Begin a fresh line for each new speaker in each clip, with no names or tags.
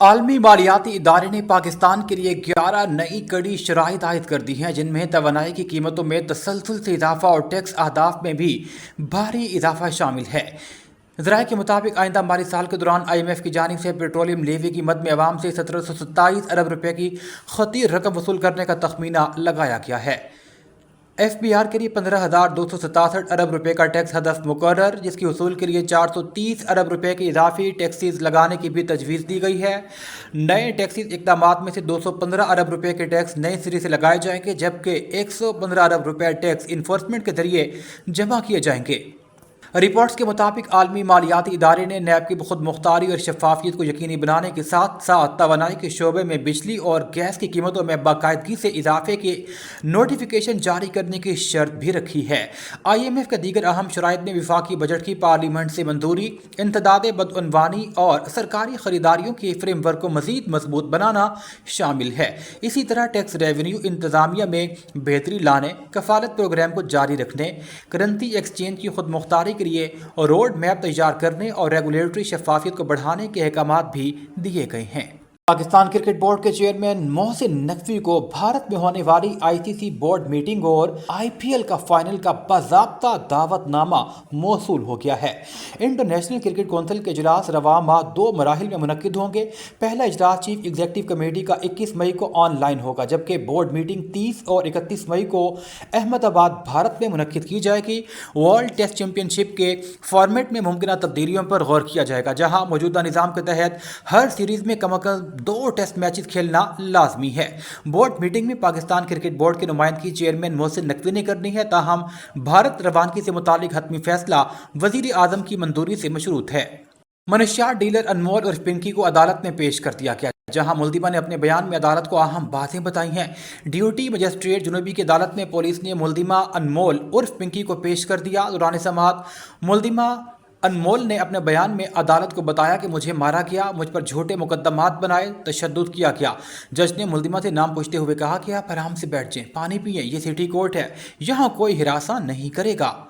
आलमी मालियाती इदारे ने पाकिस्तान के लिए 11 नई कड़ी शराइत आयद कर दी हैं, जिनमें तवानाई की कीमतों में तसलसल से इजाफा और टैक्स अहदाफ में भी भारी इजाफा शामिल है। ज़राए के मुताबिक आइंदा माली साल के दौरान IMF की जानिब से पेट्रोलियम लेवी की मद में अवाम से 1727 अरब रुपये की खती रकम वसूल करने का तखमीना लगाया गया है। FBR के लिए 15,267 अरब रुपए का टैक्स हदफ मुकर्रर, जिसकी वसूल के लिए 430 अरब रुपए के इजाफी टैक्सेस लगाने की भी तजवीज़ दी गई है। नए टैक्सेस इकदामात में से 215 अरब रुपए के टैक्स नए सिरे से लगाए जाएंगे, जबकि 115 अरब रुपए टैक्स इन्फोर्समेंट के जरिए जमा किए जाएंगे। रिपोर्ट्स के मुताबिक आलमी मालियाती इदारे ने नैब की खुद मुख्तारी और शफाफियत को यकीनी बनाने के साथ साथ तवानाई के शोबे में बिजली और गैस की कीमतों में बाकायदगी से इजाफे की नोटिफिकेशन जारी करने की शर्त भी रखी है। IMF का दीगर अहम शराइत में विफाकी बजट की पार्लियामेंट से मंजूरी, इंतदाद बदअनवानी और सरकारी खरीदारियों के फ्रेमवर्क को मजीद मजबूत बनाना शामिल है। इसी तरह टैक्स रेवेन्यू इंतजामिया में बेहतरी लाने, कफालत प्रोग्राम को जारी रखने, करेंसी एक्सचेंज की खुद मुख्तारी के लिए रोड मैप तैयार करने और रेगुलेटरी शफाफियत को बढ़ाने के अहकामात भी दिए गए हैं। पाकिस्तान क्रिकेट बोर्ड के चेयरमैन मोहसिन नकवी को भारत में होने वाली ICC बोर्ड मीटिंग और IPL का फाइनल का बाज़ाब्ता दावतनामा मौसूल हो गया है। इंटरनेशनल क्रिकेट कौंसिल के इजलास रवा माह 2 मराहिल में मुनक्किद होंगे। पहला इजलास चीफ एग्जीक्यूटिव कमेटी का 21 मई को ऑनलाइन होगा, जबकि बोर्ड मीटिंग 30 और 31 मई को अहमदाबाद भारत में मुनक्किद की जाएगी। वर्ल्ड टेस्ट चैंपियनशिप के फॉर्मेट में मुमकिन तब्दीलियों पर गौर किया जाएगा, जहां मौजूदा निज़ाम के तहत हर सीरीज में कम अज़ कम 2 टेस्ट मैचेस खेलना लाजमी है। बोर्ड मीटिंग में पाकिस्तान क्रिकेट बोर्ड की नुमाइंदगी चेयरमैन मोहसिन नकवी ने करनी है, ताहम भारत रवानगी से मुतालिक हतमी फैसला वजीर आजम की मंजूरी से मशरूत है। मनशियात डीलर अनमोल और पिंकी को अदालत में पेश कर दिया गया, जहां मुल्जिमा ने अपने बयान में अदालत को अहम बातें बताई हैं। ड्यूटी मजिस्ट्रेट जुनूबी की अदालत में पुलिस ने मुल्जिमा अनमोल उर्फ पिंकी को पेश कर दिया। दौरान समाअत मुल्जिमा अनमोल ने अपने बयान में अदालत को बताया कि मुझे मारा गया, मुझ पर झूठे मुकदमात बनाए, तशद्दुद किया गया। जज ने मुल्जिमा से नाम पूछते हुए कहा कि आप आराम से बैठ जाएं, पानी पिएं, ये सिटी कोर्ट है, यहाँ कोई हिरासा नहीं करेगा।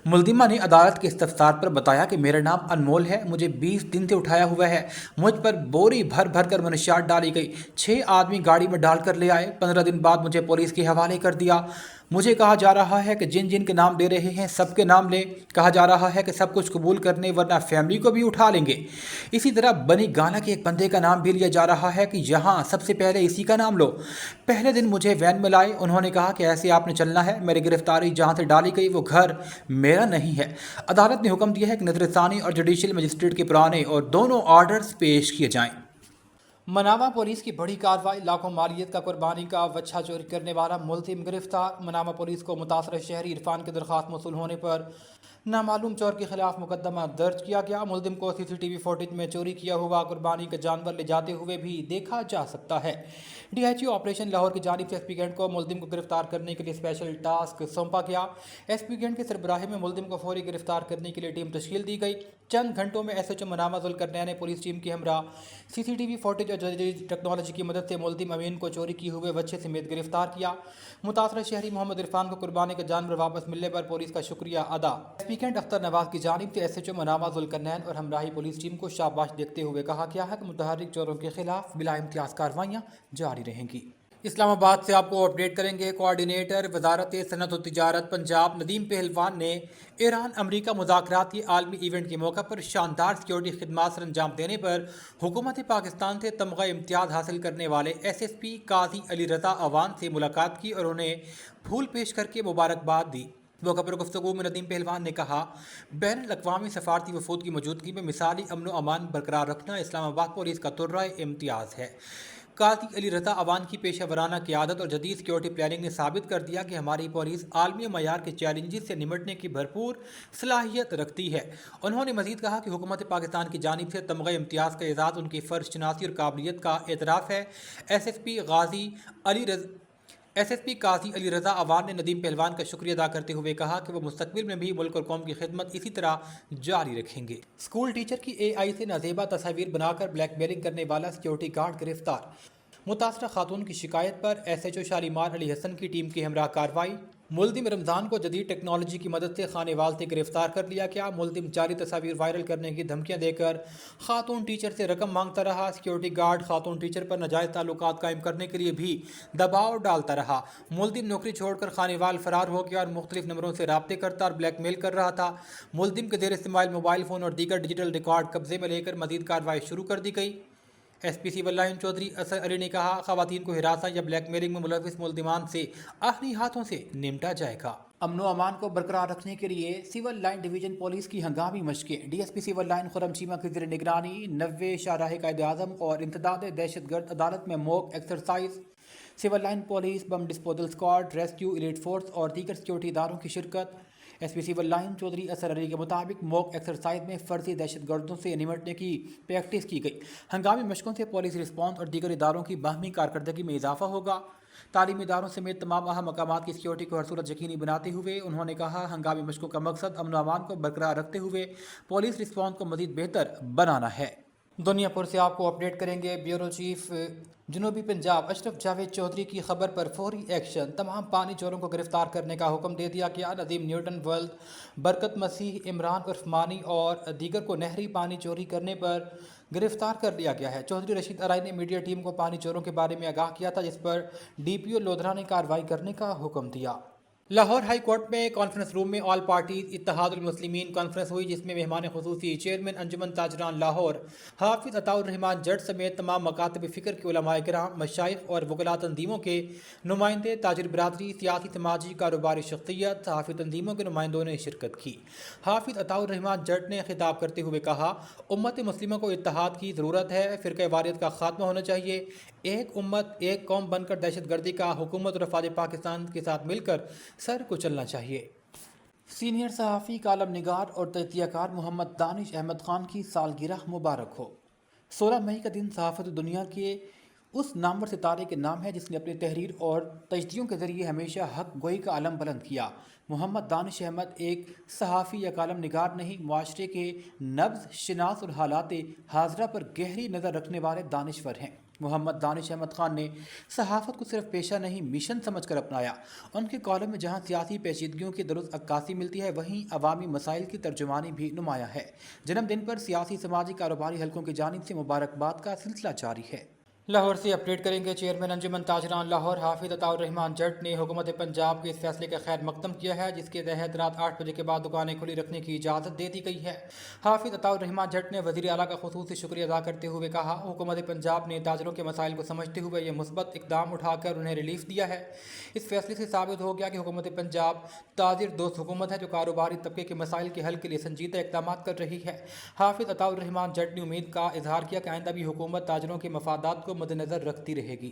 मुल्जिमा ने अदालत के इस्तफसार पर बताया कि मेरा नाम अनमोल है, मुझे 20 दिन से उठाया हुआ है, मुझ पर बोरी भर भर कर मनशियात डाली गई, 6 आदमी गाड़ी में डाल कर ले आए, 15 दिन बाद मुझे पुलिस के हवाले कर दिया। मुझे कहा जा रहा है कि जिन जिन के नाम दे रहे हैं सबके नाम ले, कहा जा रहा है कि सब कुछ कबूल करने वरना फैमिली को भी उठा लेंगे। इसी तरह बनी गाना के एक बंदे का नाम भी लिया जा रहा है कि यहाँ सबसे पहले इसी का नाम लो। पहले दिन मुझे वैन में लाए, उन्होंने कहा कि ऐसे आपने चलना है, मेरी गिरफ्तारी जहाँ से डाली गई वो घर मेरा नहीं है। अदालत ने हुक्म दिया है कि नजरसानी और जुडिशल मजिस्ट्रेट के पुराने और दोनों ऑर्डर्स पेश किए जाएँ। मनामा पुलिस की बड़ी कार्रवाई, लाखों मालियत का कुर्बानी का वच्छा चोरी करने वाला मुलजिम गिरफ्तार। मनामा पुलिस को मुतासर शहरी इरफान की दरख्वास्त मौसूल होने पर नामालूम चोर के खिलाफ मुकदमा दर्ज किया गया। मुलजिम को CCTV फुटेज में चोरी किया हुआ कुर्बानी का जानवर ले जाते हुए भी देखा जा सकता है। DIG ऑपरेशन लाहौर की जानिब से SP कैंट को मुलजिम को गिरफ्तार करने के लिए स्पेशल टास्क सौंपा गया। SP कैंट के सरबराही में मुलजिम को फौरी गिरफ्तार करने के लिए टीम तश्कील दी गई। चंद घंटों में SHO मनामा जुल्करनैन ने पुलिस टीम के हमरा CCTV फुटेज और जदीद टेक्नोलॉजी की मदद से मुलजिम अमीन को चोरी किए हुए वच्छे समेत गिरफ्तार किया। मुतासर शहरी मोहम्मद इरफान को कुर्बानी का जानवर वापस मिलने पर पुलिस का शुक्रिया अदा। SP कैंट अख्तर नवाज की जानिब से SHO मनामा जुल्करनैन और हमराही पुलिस टीम को शाबाश देखते हुए कहा गया है कि मुतहर्रिक चोरों के खिलाफ बिला इम्तियाज कार्रवाइयाँ जारी रहेंगी। इस्लामाबाद से आपको अपडेट करेंगे। कोऑर्डिनेटर वजारत सनअत और तिजारत पंजाब नदीम पहलवान ने ईरान अमरीका मुज़ाकरात के आलमी इवेंट के मौके पर शानदार सिक्योरिटी खिदमात सर अंजाम देने पर हुकूमत पाकिस्तान से तमगा इम्तियाज़ हासिल करने वाले SSP काजी अली रज़ा अवान से मुलाकात की और उन्हें फूल पेश करके मुबारकबाद दी। मौके पर गुफ्तगू में नदीम पहलवान ने कहा, बैन अल-अक़वामी सफारती वफूद की मौजूदगी में मिसाली अमन व अमान बरकरार रखना इस्लामाबाद पुलिस का तुर्राए इम्तियाज़ है। काजी अली रज़ा अवान की पेशा वराना क़यादत और जदीद सिक्योरिटी प्लानिंग ने साबित कर दिया कि हमारी पुलिस आलमी मयार के चैलेंजेस से निमटने की भरपूर सलाहियत रखती है। उन्होंने मजीद कहा कि हुकूमत पाकिस्तान की जानिब से तमगा इम्तियाज़ का एजाज़ उनकी फ़र्ज शनासी और काबिलियत का एतराफ़ है। SSP काजी अली रज़ा अवान ने नदीम पहलवान का शुक्रिया अदा करते हुए कहा कि वो मुस्तकबिल में भी मुल्क और कौम की खिदमत इसी तरह जारी रखेंगे। स्कूल टीचर की AI से नाजेबा तस्वीर बनाकर ब्लैकमेलिंग करने वाला सिक्योरिटी गार्ड गिरफ्तार। मुतासरा खातून की शिकायत पर SHO शालीमार अली हसन की टीम की हमरा कार्रवाई। मुल्जिम रमज़ान को जदीद टेक्नोलॉजी की मदद से खानेवाल से गिरफ्तार कर लिया गया। मुल्जिम जाली तस्वीर वायरल करने की धमकियां देकर खातून टीचर से रकम मांगता रहा। सिक्योरिटी गार्ड खातून टीचर पर नाजायज़ ताल्लुकात कायम करने के लिए भी दबाव डालता रहा। मुल्जिम नौकरी छोड़कर खानेवाल फरार हो गया और मुख्तलिफ नंबरों से रब्ते करता और ब्लैकमेल कर रहा था। मुल्जिम के जेर इस्तेमाल मोबाइल फ़ोन और दीगर डिजिटल रिकॉर्ड कब्जे में लेकर मजीद कार्रवाई शुरू कर दी गई। SP सिविल लाइन चौधरी असर अली ने कहा, खवातीन को हिरासत या ब्लैकमेलिंग में मुलविस मुल्जिमान से आखिरी हाथों से निपटा जाएगा। अमन व अमान को बरकरार रखने के लिए सिविल लाइन डिवीजन पुलिस की हंगामी मशकें। DSP civil line Khurram Cheema की ज़ेर निगरानी 90 शाहराह कायद-ए-आज़म और इंसदाद दहशतगर्द अदालत में mock exercise. Civil line police, bomb disposal squad, rescue, elite force और दीगर सिक्योरिटी इदारों की शिरकत। SP सिविल लाइन चौधरी असर अली के मुताबिक मॉक एक्सरसाइज में फर्जी दहशतगर्दों से निमटने की प्रैक्टिस की गई। हंगामी मशकों से पुलिस रिस्पॉन्स और दीगर इदारों की बाहमी कारकर्दगी में इजाफा होगा। तालीमी इदारों समेत तमाम अहम मकामात की सिक्योरिटी को हर सूरत यकीनी बनाते हुए उन्होंने कहा, हंगामी मशकों का मकसद अमन व अमान को बरकरार रखते हुए पुलिस रिस्पॉन्स को मजीद बेहतर बनाना है। दुनियापुर से आपको अपडेट करेंगे। ब्यूरो चीफ जनूबी पंजाब अशरफ जावेद चौधरी की खबर पर फौरी एक्शन, तमाम पानी चोरों को गिरफ्तार करने का हुक्म दे दिया गया। नदीम न्यूटन वर्ल्ड, बरकत मसीह, इमरान उर्फ मानी और दीगर को नहरी पानी चोरी करने पर गिरफ्तार कर लिया गया है। चौधरी रशीद अराई ने मीडिया टीम को पानी चोरों के बारे में आगाह किया था, जिस पर DPO लोधरा ने कार्रवाई करने का हुक्म दिया। लाहौर हाई कोर्ट में कॉन्फ्रेंस रूम में all parties Ittehadul Muslimeen conference हुई, जिसमें मेहमान खुसूसी चेयरमैन अंजुमन ताजरान लाहौर हाफिज अताउर रहमान जट समेत तमाम मकातब फ़िक्र के उलमाए किराम, मशाइख और वकला तंजीमों के नुमाइंदे, ताजिर बरादरी, सियासी समाजी कारोबारी शख्सियत, सहाफ़ी तंजीमों के नुमाइंदों ने शिरकत की। हाफिज अताउर रहमान जट ने खिताब करते हुए कहा, उम्मत मुस्लिमों को इत्तेहाद की ज़रूरत है। फ़िरक़े वारियत का खात्मा होना चाहिए। एक उम्मत एक कौम बनकर दहशतगर्दी का हुकूमत और अफवाज पाकिस्तान के साथ मिलकर सर कुचलना चाहिए। सीनियर सहाफ़ी, कालम निगार और तजज़ियाकार मोहम्मद दानिश अहमद ख़ान की सालगिरह मुबारक हो। 16 मई का दिन सहाफ़त दुनिया के उस नामवर सितारे के नाम है जिसने अपनी तहरीर और तजदियों के ज़रिए हमेशा हक गोई का आलम बुलंद किया। मोहम्मद दानिश अहमद एक सहाफ़ी या कालम निगार नहीं, मुआशरे के नब्ज़ शनास और हालात हाज़रा पर गहरी नज़र रखने वाले दानिश्वर हैं। मोहम्मद दानिश अहमद ख़ान ने सहाफ़त को सिर्फ पेशा नहीं, मिशन समझकर अपनाया। उनके कॉलम में जहाँ सियासी पेचीदगियों की दुरुस्त अक्कासी मिलती है, वहीं अवामी मसाइल की तर्जुमानी भी नुमाया है। जन्मदिन पर सियासी, समाजी, कारोबारी हलकों की जानिब से मुबारकबाद का सिलसिला जारी है। लाहौर से अपडेट करेंगे। चेयरमैन अंजुमन ताजरान लाहौर हाफिज अताउर रहमान जट ने हुकूमत पंजाब के इस फैसले का खैर मकदम किया है, जिसके तहत रात 8 बजे के बाद दुकानें खुली रखने की इजाज़त दे दी गई है। हाफिज अताउर रहमान जट ने वज़ीर आला का खुसूसी शुक्रिया अदा करते हुए कहा, हुकूमत पंजाब ने ताजरों के मसाइल को समझते हुए यह मुस्बत इकदाम उठाकर उन्हें रिलीफ दिया है। इस फैसले से साबित हो गया कि हुकूमत पंजाब ताजिर दोस्त हुकूमत है, जो कारोबारी तबके के मसाइल के हल के लिए संजीदा इक़दाम कर रही है। हाफिज अताउर रहमान जट ने उम्मीद का इजहार किया कि आइंदा भी हुकूमत ताजरों के मफादात को मद्देनज़र रखती रहेगी।